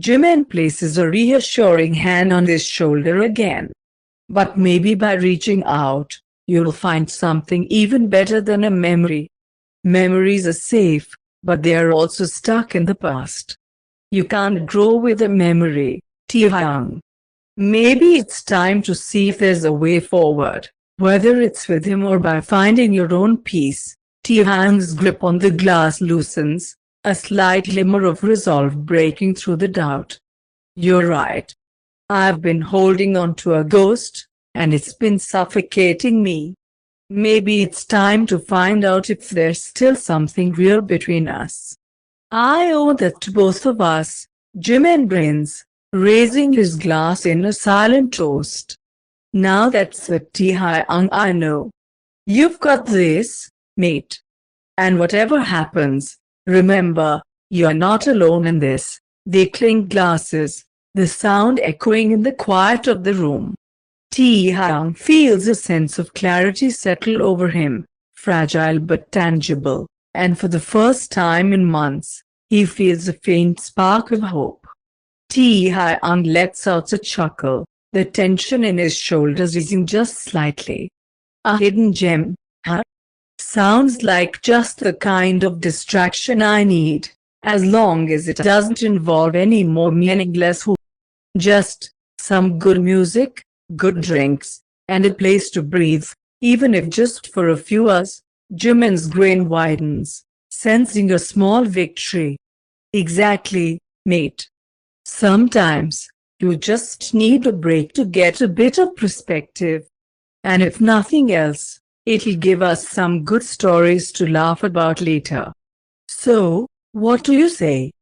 Jimin places a reassuring hand on his shoulder again. But maybe by reaching out, you'll find something even better than a memory. Memories are safe, but they are also stuck in the past. You can't grow with a memory, Taehyung. Maybe it's time to see if there's a way forward, whether it's with him or by finding your own peace. Taehyung's grip on the glass loosens, a slight glimmer of resolve breaking through the doubt. You're right. I've been holding on to a ghost, and it's been suffocating me. Maybe it's time to find out if there's still something real between us. I owe that to both of us, Jimin grins, raising his glass in a silent toast. Now that's the Taehyung I know. You've got this, mate. And whatever happens, remember, you're not alone in this. They clink glasses, the sound echoing in the quiet of the room. Taehyung feels a sense of clarity settle over him, fragile but tangible, and for the first time in months, he feels a faint spark of hope. Taehyung lets out a chuckle, the tension in his shoulders easing just slightly. A hidden gem, huh? Sounds like just the kind of distraction I need, as long as it doesn't involve any more meaningless hoop. Just some good music, good drinks, and a place to breathe, even if just for a few hours. Jimin's grin widens, sensing a small victory. Exactly, mate. Sometimes, you just need a break to get a bit of perspective. And if nothing else, it'll give us some good stories to laugh about later. So, what do you say?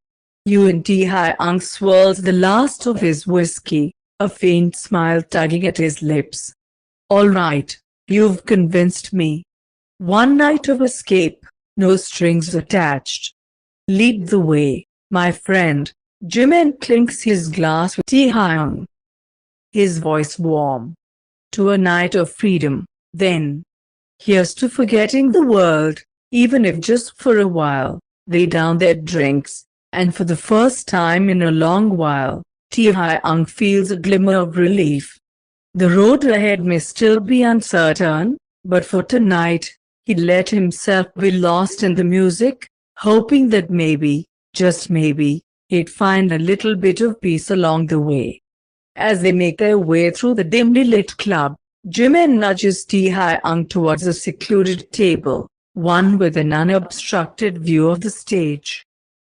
Taehyung swirls the last of his whiskey, a faint smile tugging at his lips. All right, you've convinced me. One night of escape, no strings attached. Lead the way, my friend. Jimin clinks his glass with Taehyung, his voice warm. To a night of freedom, then. Here's to forgetting the world, even if just for a while. They down their drinks, and for the first time in a long while, Taehyung feels a glimmer of relief. The road ahead may still be uncertain, but for tonight, he let himself be lost in the music, hoping that maybe, just maybe, he'd find a little bit of peace along the way. As they make their way through the dimly lit club, Jimin nudges Taehyung towards a secluded table, one with an unobstructed view of the stage.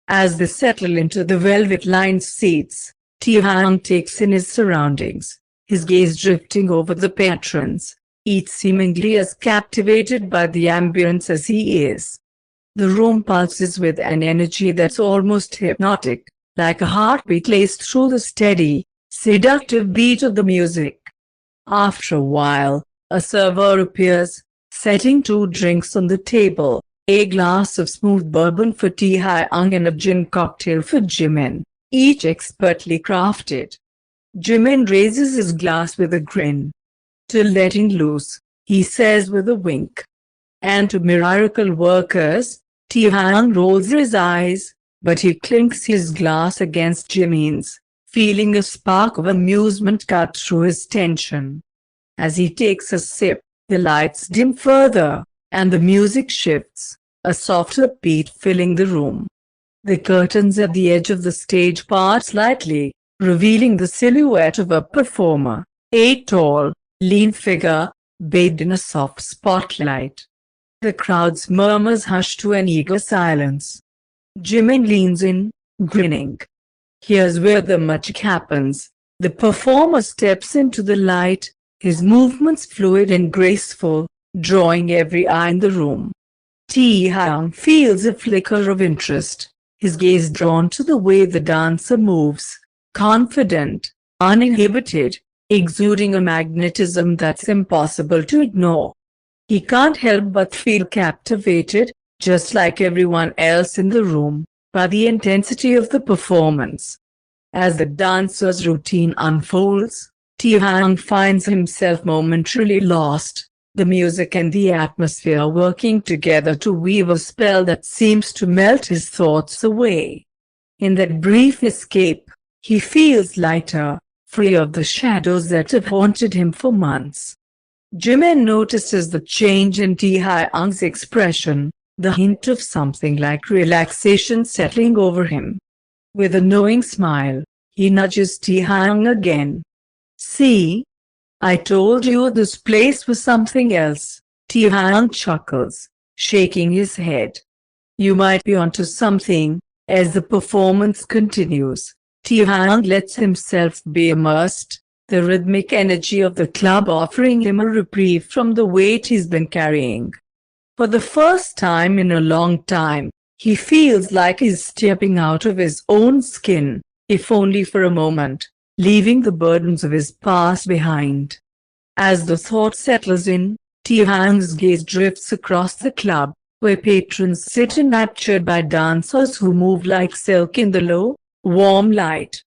As they settle into the velvet-lined seats, Taehyung takes in his surroundings, his gaze drifting over the patrons, each seemingly as captivated by the ambience as he is. The room pulses with an energy that's almost hypnotic, like a heartbeat laced through the steady, seductive beat of the music. After a while, a server appears, setting 2 drinks on the table, a glass of smooth bourbon for Taehyung and a gin cocktail for Jimin, each expertly crafted. Jimin raises his glass with a grin. To letting loose, he says with a wink. And to miracle workers, Taehyung rolls his eyes, but he clinks his glass against Jimin's, feeling a spark of amusement cut through his tension. As he takes a sip, the lights dim further, and the music shifts, a softer beat filling the room. The curtains at the edge of the stage part slightly, revealing the silhouette of a performer, a tall, lean figure, bathed in a soft spotlight. The crowd's murmurs hush to an eager silence. Jimin leans in, grinning. Here's where the magic happens. The performer steps into the light, his movements fluid and graceful, drawing every eye in the room. Taehyung feels a flicker of interest, his gaze drawn to the way the dancer moves, confident, uninhibited, exuding a magnetism that's impossible to ignore. He can't help but feel captivated, just like everyone else in the room, by the intensity of the performance. As the dancer's routine unfolds, Taehyung finds himself momentarily lost, the music and the atmosphere working together to weave a spell that seems to melt his thoughts away. In that brief escape, He feels lighter, free of the shadows that have haunted him for months. Jimin notices the change in Taehyung's expression, the hint of something like relaxation settling over him. With a knowing smile, he nudges Taehyung again. "See? I told you this place was something else." Taehyung chuckles, shaking his head. "You might be onto something." As the performance continues, Taehyung lets himself be immersed, the rhythmic energy of the club offering him a reprieve from the weight he's been carrying. For the first time in a long time, he feels like he's stepping out of his own skin, if only for a moment, leaving the burdens of his past behind. As the thought settles in, Taehyung's gaze drifts across the club, where patrons sit enraptured by dancers who move like silk in the low, warm light.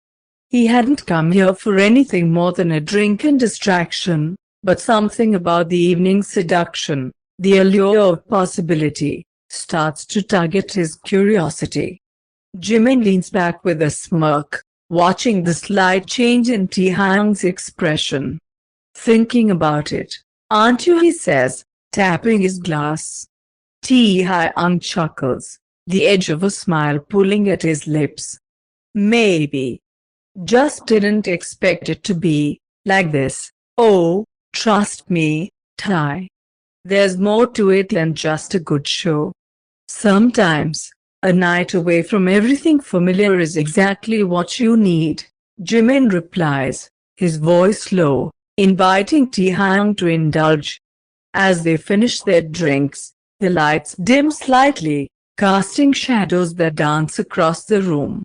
He hadn't come here for anything more than a drink and distraction, but something about the evening's seduction, the allure of possibility, starts to tug at his curiosity. Jimin leans back with a smirk, watching the slight change in Taehyung's expression. "Thinking about it, aren't you?" he says, tapping his glass. Taehyung chuckles, the edge of a smile pulling at his lips. "Maybe. Just didn't expect it to be like this. Oh, trust me, Tae. There's more to it than just a good show. Sometimes, a night away from everything familiar is exactly what you need." Jimin replies, his voice low, inviting Taehyung to indulge. As they finish their drinks, the lights dim slightly, casting shadows that dance across the room.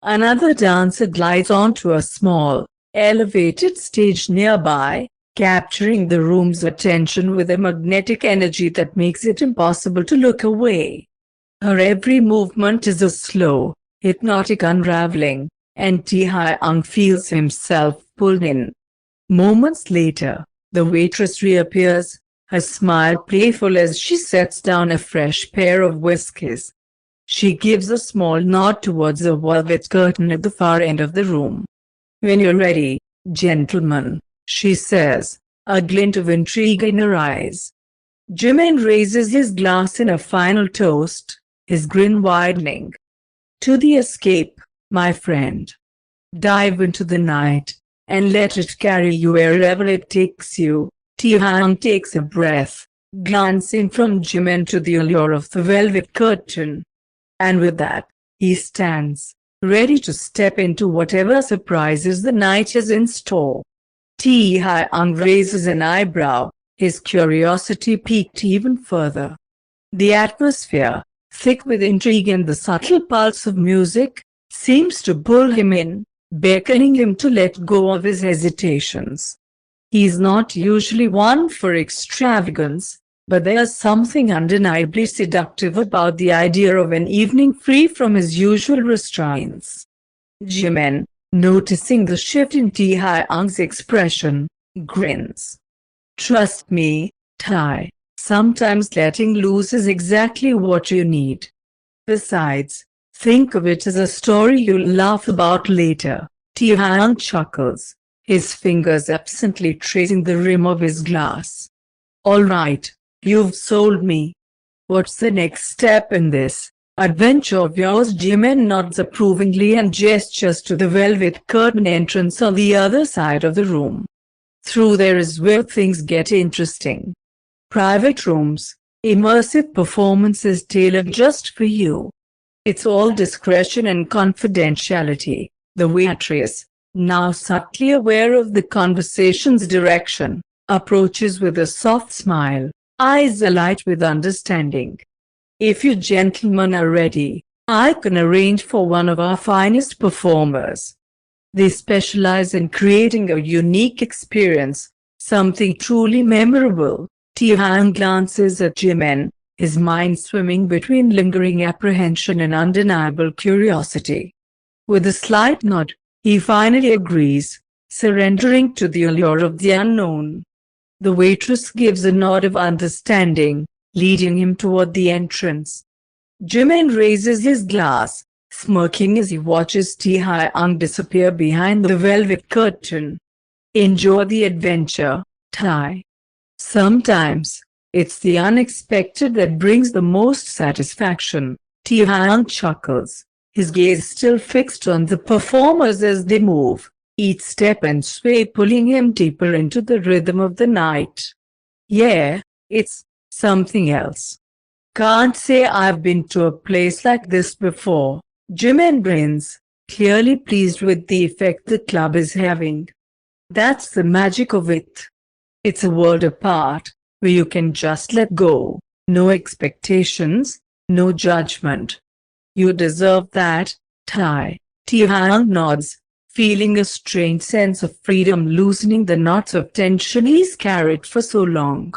Another dancer glides onto a small, elevated stage nearby, capturing the room's attention with a magnetic energy that makes it impossible to look away. Her every movement is a slow, hypnotic unraveling, and Taehyung feels himself pulled in. Moments later, the waitress reappears, her smile playful as she sets down a fresh pair of whiskeys. She gives a small nod towards a velvet curtain at the far end of the room. "When you're ready, gentlemen," she says, a glint of intrigue in her eyes. Jimin raises his glass in a final toast, his grin widening. "To the escape, my friend. Dive into the night, and let it carry you wherever it takes you." Taehyung takes a breath, glancing from Jimin to the allure of the velvet curtain. And with that, he stands, ready to step into whatever surprises the night has in store. Taehyung raises an eyebrow, his curiosity piqued even further. The atmosphere, thick with intrigue and the subtle pulse of music, seems to pull him in, beckoning him to let go of his hesitations. He's not usually one for extravagance, but there's something undeniably seductive about the idea of an evening free from his usual restraints. Jimin, noticing the shift in Taehyung's expression, grins. "Trust me, Tae, sometimes letting loose is exactly what you need. Besides, think of it as a story you'll laugh about later." Taehyung chuckles, his fingers absently tracing the rim of his glass. "All right, you've sold me. What's the next step in this adventure of yours?" Jimin nods approvingly and gestures to the velvet curtain entrance on the other side of the room. "Through there is where things get interesting. Private rooms, immersive performances tailored just for you. It's all discretion and confidentiality." The waitress, now subtly aware of the conversation's direction, approaches with a soft smile, eyes alight with understanding. "If you gentlemen are ready, I can arrange for one of our finest performers. They specialize in creating a unique experience, something truly memorable." Taehyung glances at Jimin, his mind swimming between lingering apprehension and undeniable curiosity. With a slight nod, he finally agrees, surrendering to the allure of the unknown. The waitress gives a nod of understanding, leading him toward the entrance. Jimin raises his glass, smirking as he watches Taehyung disappear behind the velvet curtain. Enjoy the adventure, Tae. Sometimes, it's the unexpected that brings the most satisfaction. Taehyung chuckles, his gaze still fixed on the performers as they move, each step and sway pulling him deeper into the rhythm of the night. Yeah, it's something else. Can't say I've been to a place like this before. Jimin grins, clearly pleased with the effect the club is having. That's the magic of it. It's a world apart, where you can just let go, no expectations, no judgment. You deserve that, Tae. Taehyung nods, feeling a strange sense of freedom loosening the knots of tension he's carried for so long.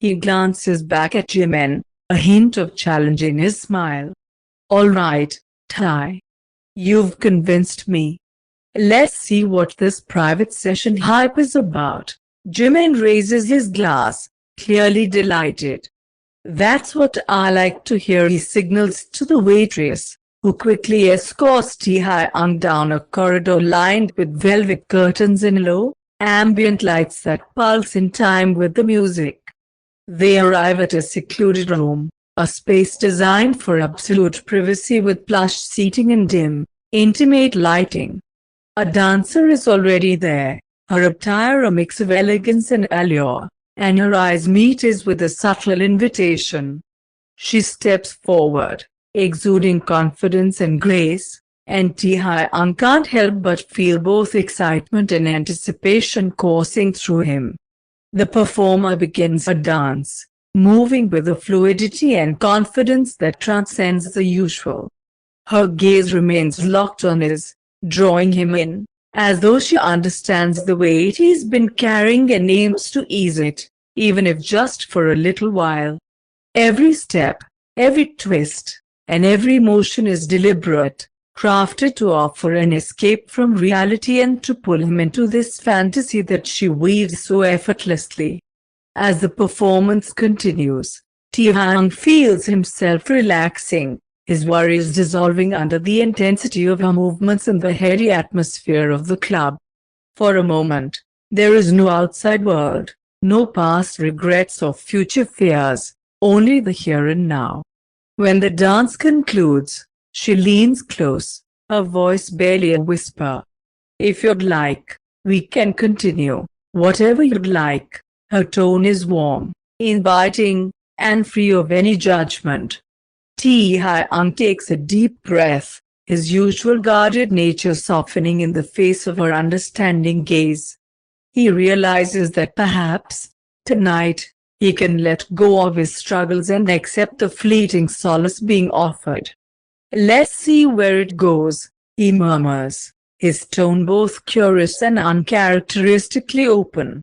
He glances back at Jimin, a hint of challenge in his smile. All right, Tae. You've convinced me. Let's see what this private session hype is about. Jimin raises his glass, clearly delighted. That's what I like to hear, he signals to the waitress, who quickly escorts Taehyung down a corridor lined with velvet curtains and low, ambient lights that pulse in time with the music. They arrive at a secluded room, a space designed for absolute privacy with plush seating and dim, intimate lighting. A dancer is already there, her attire a mix of elegance and allure, and her eyes meet his with a subtle invitation. She steps forward, exuding confidence and grace, and Taehyung can't help but feel both excitement and anticipation coursing through him. The performer begins a dance, moving with a fluidity and confidence that transcends the usual. Her gaze remains locked on his, drawing him in, as though she understands the weight he's been carrying and aims to ease it, even if just for a little while. Every step, every twist, and every motion is deliberate, crafted to offer an escape from reality and to pull him into this fantasy that she weaves so effortlessly. As the performance continues, Taehyung feels himself relaxing, his worries dissolving under the intensity of her movements and the heady atmosphere of the club. For a moment, there is no outside world, no past regrets or future fears, only the here and now. When the dance concludes, she leans close, her voice barely a whisper. If you'd like, we can continue, whatever you'd like. Her tone is warm, inviting, and free of any judgment. Taehyung takes a deep breath, his usual guarded nature softening in the face of her understanding gaze. He realizes that perhaps, tonight, he can let go of his struggles and accept the fleeting solace being offered. Let's see where it goes, he murmurs, his tone both curious and uncharacteristically open.